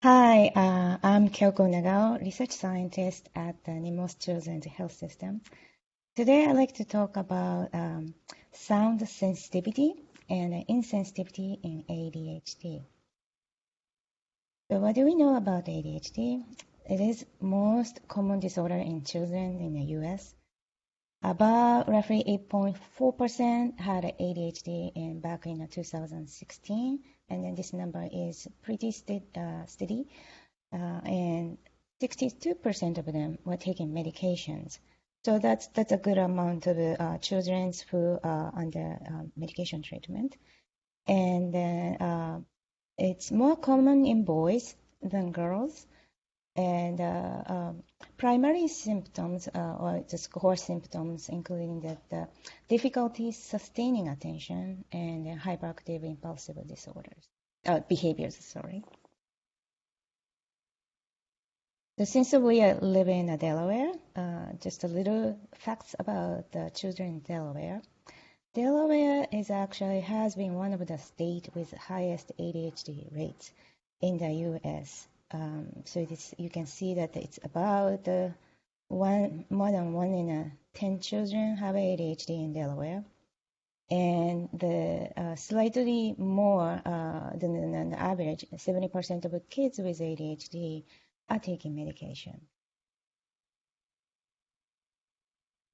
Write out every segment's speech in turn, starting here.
Hi, I'm Kyoko Nagao, research scientist at the NIMOS Children's Health System. Today I'd like to talk about sound sensitivity and insensitivity in ADHD. So what do we know about ADHD? It is most common disorder in children in the US. About roughly 8.4% had ADHD back in 2016, and then this number is pretty steady. And 62% of them were taking medications. So that's a good amount of children who are under medication treatment. And then it's more common in boys than girls. And primary symptoms or just core symptoms, including the difficulty sustaining attention and hyperactive impulsive behaviors. So since we are living in Delaware, just a little facts about the children in Delaware. Delaware has been one of the states with the highest ADHD rates in the U.S. So you can see that it's about more than 1 in 10 children have ADHD in Delaware, and the slightly more than the average, 70% of kids with ADHD are taking medication.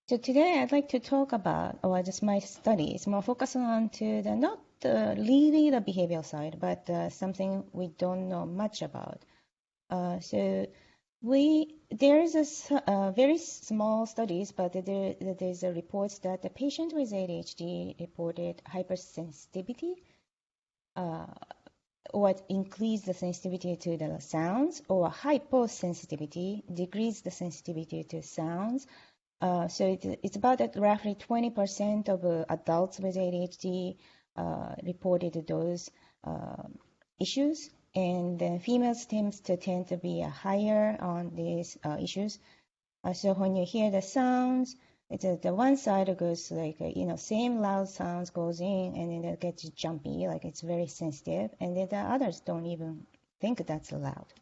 So today I'd like to talk about, or just my studies, more focus on to the not really the behavioral side, but something we don't know much about. So there is a very small studies, but there's a reports that the patient with ADHD reported hypersensitivity, or increase the sensitivity to the sounds, or hyposensitivity, decrease the sensitivity to sounds. So it's about that roughly 20% of adults with ADHD reported those issues, and then females tend to be higher on these issues. So when you hear the sounds, it's the one side goes like, same loud sounds goes in, and then it gets jumpy, like it's very sensitive, and then the others don't even think that's loud.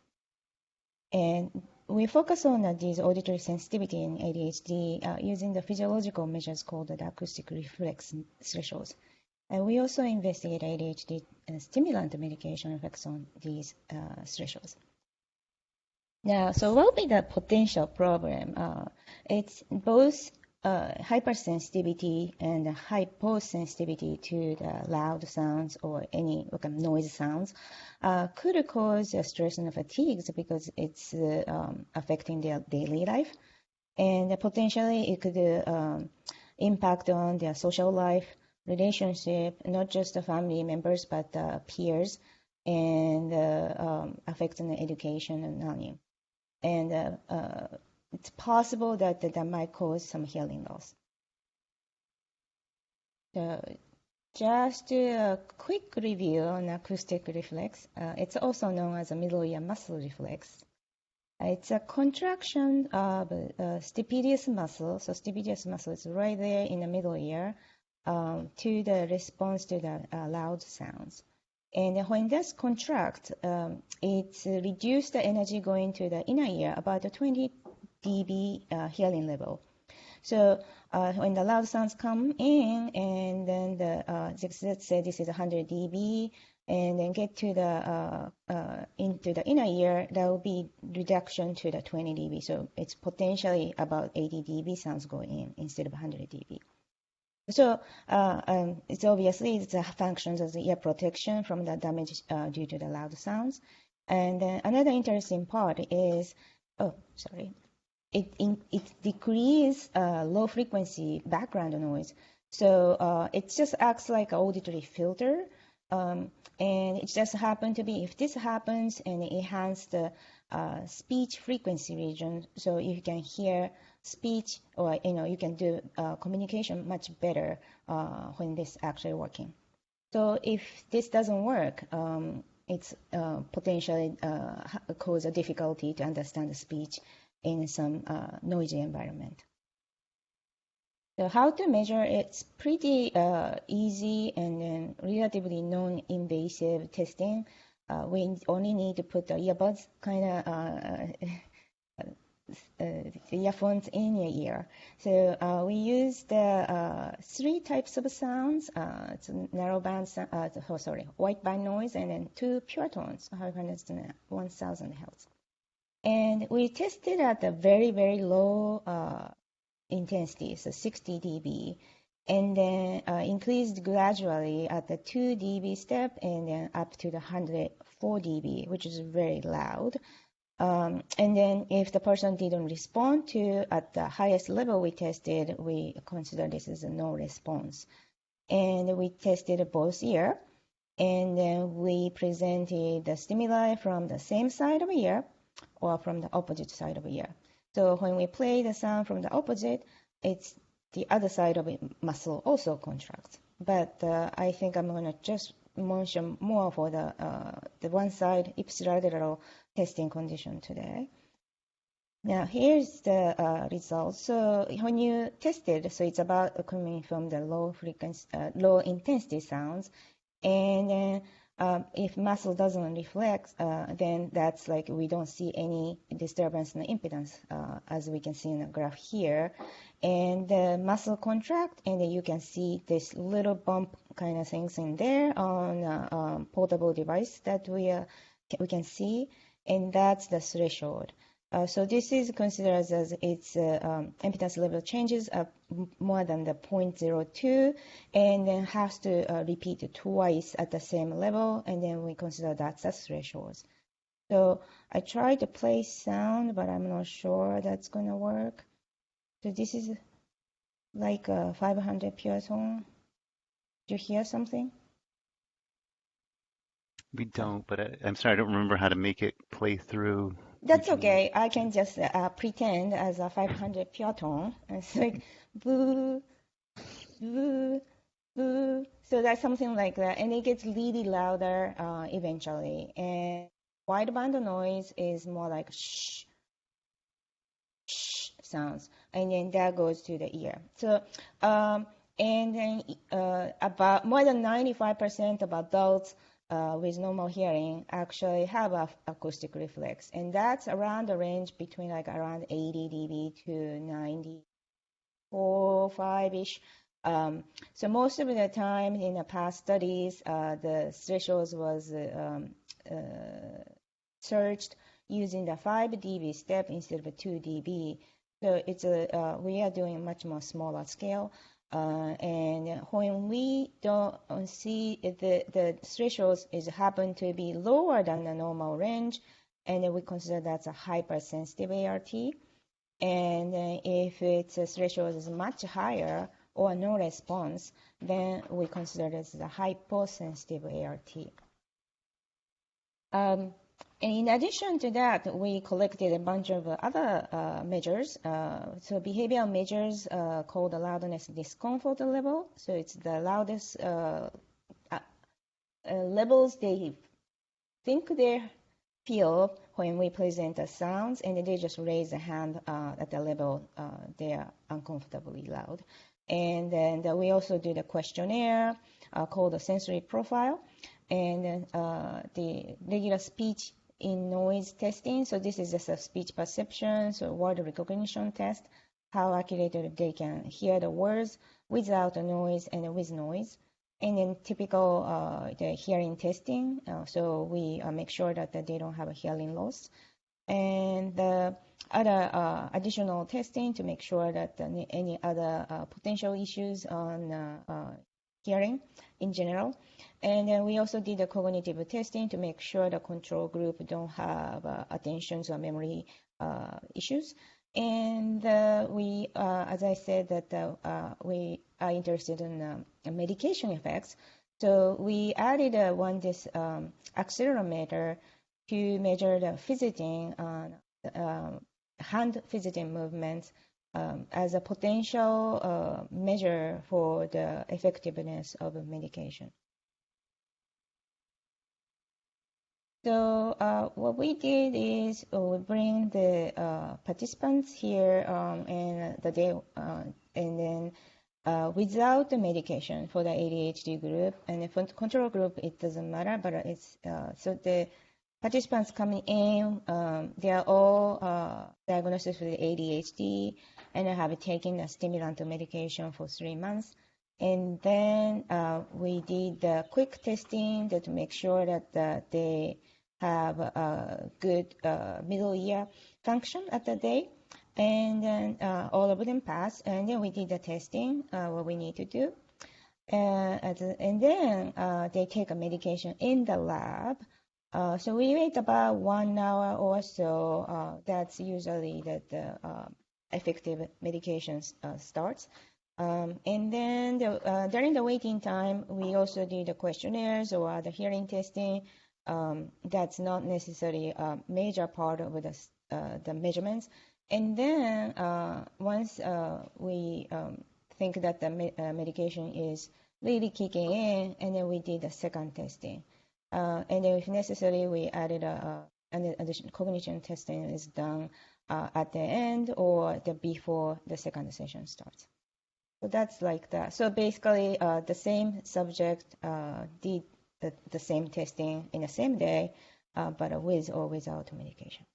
And we focus on these auditory sensitivity in ADHD using the physiological measures called the acoustic reflex thresholds. And we also investigate ADHD stimulant medication effects on these thresholds. Now, so what will be the potential problem? It's both hypersensitivity and hyposensitivity to the loud sounds or any noise sounds could cause stress and fatigues because it's affecting their daily life, and potentially it could impact on their social life, relationship, not just the family members but peers, and affecting the education and learning. And it's possible that that might cause some hearing loss. So just a quick review on acoustic reflex. It's also known as a middle ear muscle reflex. It's a contraction of stapedius muscle. So stapedius muscle is right there in the middle ear to the response to the loud sounds. And when this contracts, it's reduced the energy going to the inner ear, about 20 dB hearing level. So when the loud sounds come in, and then let's say this is 100 dB, and then get to into the inner ear, there will be reduction to the 20 dB. So it's potentially about 80 dB sounds going in instead of 100 dB. So it's a function of the ear protection from the damage due to the loud sounds. And then another interesting part is, it decreases low frequency background noise. So it just acts like an auditory filter. And it just happened to be, if this happens, and it enhances the speech frequency region, so you can hear speech, or you can do communication much better when this actually working. So if this doesn't work, it's potentially cause a difficulty to understand the speech in some noisy environment. So how to measure? It's pretty easy and then relatively non-invasive testing. we only need to put the earbuds kind of earphones in your ear. So we use the three types of sounds. It's narrow band, white band noise, and then two pure tones, 500 and 1000 hertz. And we tested at a very, very low intensity, so 60 dB, and then increased gradually at the 2 dB step, and then up to the 104 dB, which is very loud. And then if the person didn't respond to at the highest level we tested, we consider this as a no response. And we tested both ear, and then we presented the stimuli from the same side of the ear or from the opposite side of the ear. So when we play the sound from the opposite, it's the other side of the muscle also contracts. But I think I'm going to just mention more for the one side ipsilateral testing condition today. Now here's the results. So when you tested, so it's about coming from the low frequency, low intensity sounds, and then if muscle doesn't reflect, then that's like we don't see any disturbance in the impedance, as we can see in the graph here. And the muscle contract, and then you can see this little bump kind of things in there on a portable device that we can see, and that's the threshold. So this is considered as its impedance level changes more than the 0.02, and then has to repeat it twice at the same level, and then we consider that's a threshold. So I tried to play sound, but I'm not sure that's going to work. So this is like a 500 pure tone. Do you hear something? We don't, but I'm sorry, I don't remember how to make it play through. That's okay. I can just pretend as a 500 pure tone. It's like boo, boo, boo. So that's something like that. And it gets really louder eventually. And wideband noise is more like shh, shh sounds. And then that goes to the ear. So, and then about more than 95% of adults with normal hearing actually have a acoustic reflex, and that's around the range between like around 80 dB to 94, 5-ish. So most of the time in the past studies, the thresholds was searched using the 5 dB step instead of a 2 dB. So it's we are doing a much more smaller scale. And when we don't see the thresholds is happen to be lower than the normal range, and we consider that's a hypersensitive ART. And if its threshold is much higher or no response, then we consider this as a hyposensitive ART. And in addition to that, we collected a bunch of other measures. So behavioral measures called the loudness discomfort level. So it's the loudest levels they think they feel when we present the sounds, and they just raise a hand at the level they are uncomfortably loud. And then we also do the questionnaire called the sensory profile, and the regular speech in noise testing. So this is just a speech perception, so word recognition test, how accurately they can hear the words without a noise and with noise. And then typical the hearing testing. So we make sure that they don't have a hearing loss. And the other additional testing to make sure that any other potential issues on hearing in general. And then we also did a cognitive testing to make sure the control group don't have attention or memory issues. And we, as I said, that we are interested in medication effects. So we added this accelerometer to measure the fidgeting, hand fidgeting movements as a potential measure for the effectiveness of medication. So what we did is we bring the participants here and the day, and then without the medication for the ADHD group, and for the control group, it doesn't matter, but it's so the participants coming in, they are all diagnosed with ADHD and have taken a stimulant medication for 3 months. And then we did the quick testing to make sure that they have a good middle ear function at the day. And then all of them passed. And then we did the testing, what we need to do. And then they take a medication in the lab. So we wait about 1 hour or so. That's usually that the effective medication starts. And then during the waiting time, we also do the questionnaires or the hearing testing. That's not necessarily a major part of the measurements. And then once we think that the medication is really kicking in, and then we did the second testing. And then if necessary, we added an additional cognition testing is done at the end or before the second session starts. So that's like that. So basically, the same subject did the same testing in the same day, but with or without medication.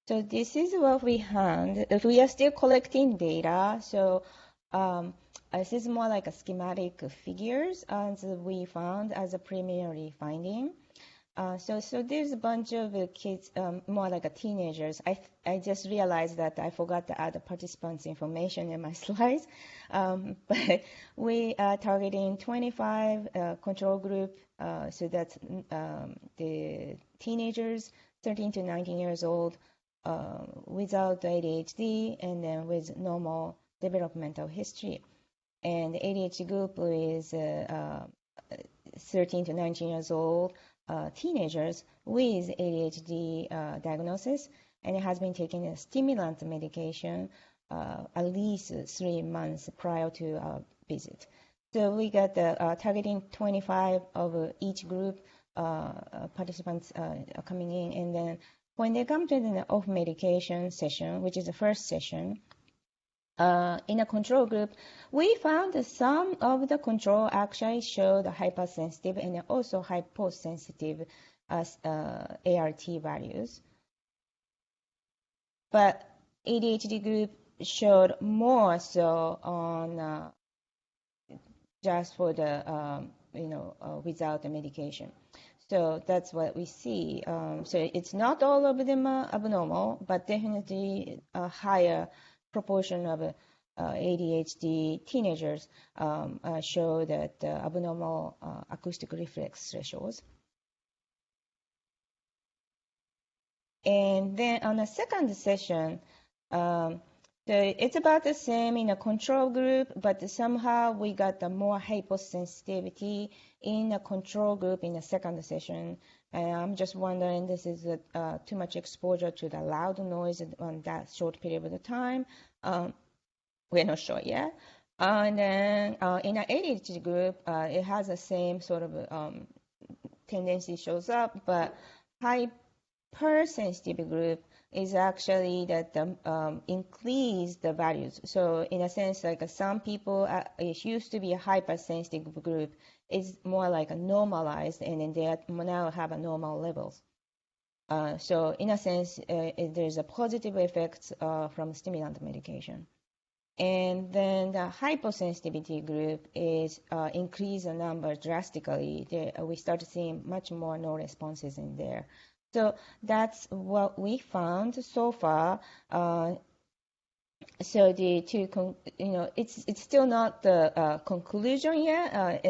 So this is what we found. We are still collecting data. So this is more like a schematic figures as we found as a preliminary finding. So there's a bunch of kids, more like teenagers. I just realized that I forgot to add the participants' information in my slides. But we are targeting 25 control group. So that's the teenagers, 13 to 19 years old, without ADHD, and then with normal developmental history. And the ADHD group is 13 to 19 years old, teenagers with ADHD diagnosis, and it has been taking a stimulant medication at least 3 months prior to our visit. So we got targeting 25 of each group participants coming in, and then when they come to the off medication session, which is the first session, in a control group, we found that some of the control actually show the hypersensitive and also hyposensitive ART values. But ADHD group showed more so on just for the, without the medication. So that's what we see. So it's not all of them are abnormal, but definitely a higher proportion of ADHD teenagers show that abnormal acoustic reflex thresholds. And then on the second session, so it's about the same in a control group, but somehow we got the more hyposensitivity in a control group in the second session. And I'm just wondering, this is too much exposure to the loud noise on that short period of time. We're not sure yet. And then in an ADHD group, it has the same sort of tendency shows up, but hypersensitive group is actually that increase the values. So in a sense, like some people, it used to be a hypersensitive group, is more like a normalized, and then they now have a normal levels. So in a sense, there's a positive effect from stimulant medication. And then the hyposensitivity group is increase the number drastically. We start seeing much more no responses in there. So that's what we found so far. So it's still not the conclusion yet.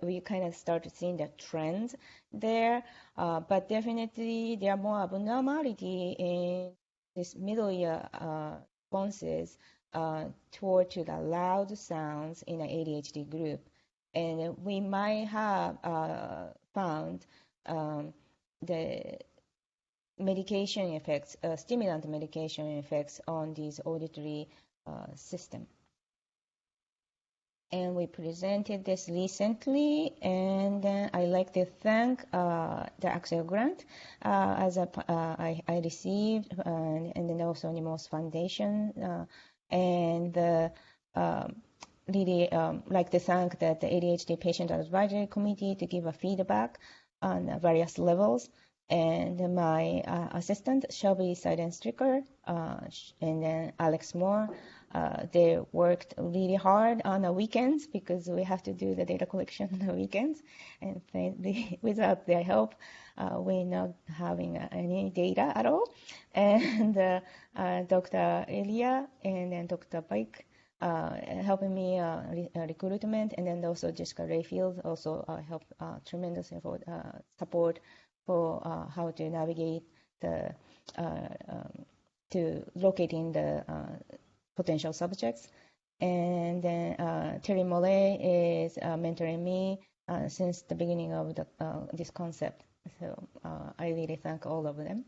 We kind of start seeing the trends there, but definitely there are more abnormality in this middle ear responses toward to the loud sounds in an ADHD group, and we might have found the medication effects, stimulant medication effects on these auditory system. and we presented this recently. And then I like to thank the Axel grant I received, and then also NIMOS Foundation, and really like to thank the ADHD Patient Advisory Committee to give a feedback on various levels. And my assistant, Shelby Seiden-Stricker, and then Alex Moore, they worked really hard on the weekends because we have to do the data collection on the weekends. And without their help, we're not having any data at all. And Dr. Elia and then Dr. Pike helping me recruitment, and then also Jessica Rayfield also helped tremendously for support for how to navigate the to locating the potential subjects. And then Terry Mollet is mentoring me since the beginning of this concept. So I really thank all of them.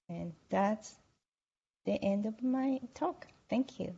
And that's the end of my talk. Thank you.